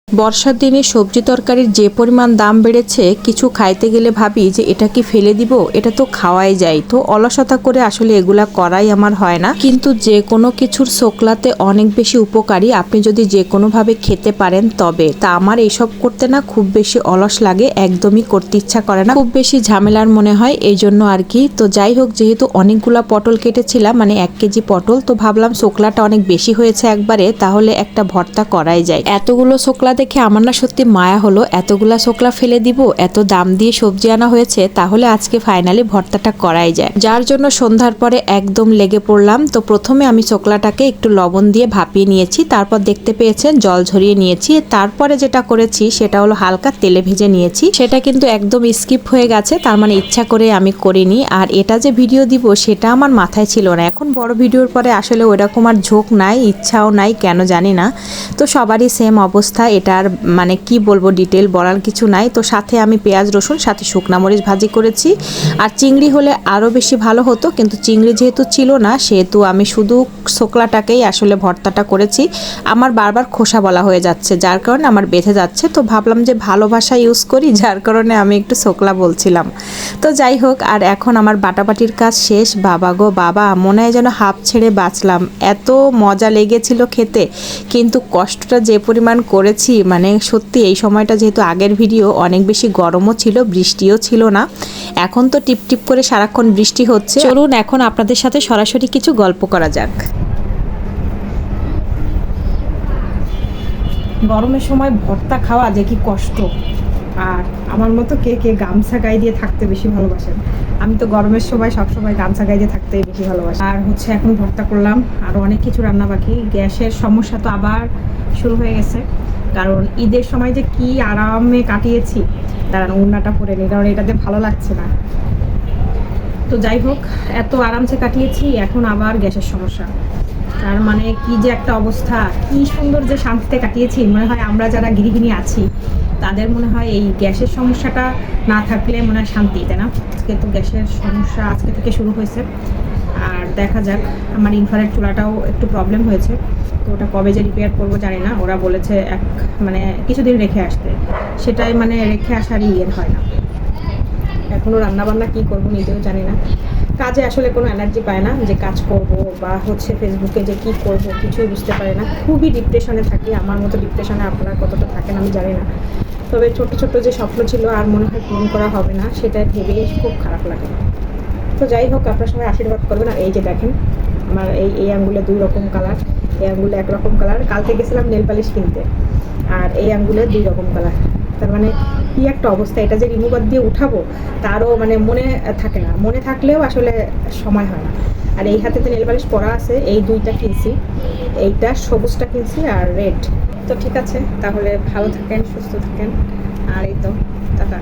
বর্ষার দিনে সবজি তরকারির যে পরিমাণ দাম বেড়েছে, কিছু খাইতে গেলে ভাবি যে এটা কি ফেলে দিব, এটা তো খাওয়াই যায়। তো অলসতা করে আসলে এগুলা করাই আমার হয় না। কিন্তু যে কোনো কিছুর ছোকলাতে অনেক বেশি উপকারী, আপনি যদি যে কোনোভাবে খেতে পারেন তবে। তা আমার এইসব করতে না খুব বেশি অলস লাগে, একদমই করতে ইচ্ছা করে না, খুব বেশি ঝামেলার মনে হয়, এই জন্য আর কি। তো যাই হোক, যেহেতু অনেকগুলা পটল কেটেছিলাম, মানে 1 কেজি পটল, তো ভাবলাম ছোকলাটা অনেক বেশি হয়েছে একবারে, তাহলে একটা ভর্তা করাই যায়। এতগুলো ছোকলা দেখে আমার না সত্যি মায়া হলো, এতগুলা ছোকলা ফেলে দিব, এত দাম দিয়ে সবজি আনা হয়েছে, তাহলে আজকে ফাইনালি ভর্তাটা করাই যায়। যার জন্য সন্ধ্যার পরে একদম লেগে পড়লাম। তো প্রথমে আমি ছোকলাটাকে একটু লবণ দিয়ে ভাপিয়ে নিয়েছি, তারপর দেখতে পেয়েছেন জল ঝরিয়ে নিয়েছি। তারপরে যেটা করেছি সেটা হলো হালকা তেলে ভেজে নিয়েছি, সেটা কিন্তু একদম স্কিপ হয়ে গেছে, তার মানে ইচ্ছা করে আমি করিনি। আর এটা যে ভিডিও দিব সেটা আমার মাথায় ছিল না। এখন বড় ভিডিওর পরে আসলে ওইরকম আর ঝোঁক নাই, ইচ্ছাও নাই, কেন জানি না। তো সবারই সেম অবস্থা, এটার মানে কি বলবো, ডিটেল বলার কিছু নাই। তো সাথে আমি পেঁয়াজ রসুন সাথে শুকনা মরিচ ভাজি করেছি। আর চিংড়ি হলে আরও বেশি ভালো হতো, কিন্তু চিংড়ি যেহেতু ছিল না সেহেতু আমি শুধু ছোকলাটাকেই আসলে ভর্তাটা করেছি। আমার বারবার খোসা বলা হয়ে যাচ্ছে, যার কারণে আমার বেঁধে যাচ্ছে। তো ভাবলাম যে ভালোবাসা ইউজ করি, যার কারণে আমি একটু ছোকলা বলছিলাম। তো যাই হোক, আর এখন আমার বাটাবাটির কাজ শেষ। বাবা গো বাবা, মনে হয় যেন হাঁপ ছেড়ে বাঁচলাম, এত মজা লেগেছিল খেতে। কিন্তু কষ্টটা যে পরিমাণ করেছি, মানে সত্যি এই সময়টা যেহেতু আগের ভিডিও, অনেক বেশি গরমও ছিল, বৃষ্টিও ছিল না। এখন তো টিপ টিপ করে সারাক্ষণ বৃষ্টি হচ্ছে। চলুন এখন আপনাদের সাথে সরাসরি কিছু গল্প করা যাক। গরমের সময় ভর্তা খাওয়া যে কি কষ্ট। আর আমার মতো কে কে গামছা গায়ে দিয়ে থাকতে বেশি ভালোবাসেন? আমি তো গরমের সময় সবসময় গামছা গায়ে দিয়ে থাকতেই বেশি ভালোবাসি। আর হচ্ছে এখন ভর্তা করলাম, আরও অনেক কিছু রান্না বাকি। গ্যাসের সমস্যা তো আবার শুরু হয়ে গেছে, কারণ ঈদের সময় যে কি আরামে কাটিয়েছি। দাঁড়ান উন্নাটা পরে নিই, কারণ এটাতে ভালো লাগছে না। তো যাই হোক, এত আরামসে কাটিয়েছি, এখন আবার গ্যাসের সমস্যা। তার মানে কি যে একটা অবস্থা, কি সুন্দর যে শান্তিতে কাটিয়েছি। মনে হয় আমরা যারা গৃহিণী আছি তাদের মনে হয় এই গ্যাসের সমস্যাটা না থাকলে মনে হয় শান্তি, তাই না? আজকে তো গ্যাসের সমস্যা আজকে থেকে শুরু হয়েছে। আর দেখা যাক, আমার ইনফ্রারেড চুলাটাও একটু প্রবলেম হয়েছে, তো ওটা কবে যে রিপেয়ার করবো জানি না। ওরা বলেছে মানে কিছুদিন রেখে আসতে, সেটাই মানে রেখে আসারই হয় না। এখনও রান্নাবান্না কী করবো নিজেও জানি না। কাজে আসলে কোনো এনার্জি পায় না, যে কাজ করব বা হচ্ছে ফেসবুকে যে কি করব কিছুই বুঝতে পারি না। খুবই ডিপ্রেশনে থাকি, আমার মতো ডিপ্রেশনে আপনারা কতটা থাকেন আমি জানি না। তবে ছোট ছোট যে স্বপ্ন ছিল আর মনে হয় পূরণ করা হবে না, সেটা ভেবেই খুব খারাপ লাগে। তো যাই হোক, আপনার সবাই আশীর্বাদ করবেন। আর এই যে দেখেন, আমার এই আঙ্গুলে 2 রকম কালার, এই আঙ্গুলে 1 রকম কালার। কালকে গেছিলাম নেল পালিশ কিনতে, আর এই আঙ্গুলে 2 রকম কালার। তার মানে কি একটা অবস্থা, এটা যে রিমুভার দিয়ে উঠাবো তারও মানে মনে থাকে না, মনে থাকলেও আসলে সময় হয় না। আর এই হাতেতে নেল পালিশ পরা আছে, এই 2টা কিনছি, এইটা সবুজটা কিনছি আর রেড। তো ঠিক আছে, তাহলে ভালো থাকেন, সুস্থ থাকেন। আর এই তো টাটা।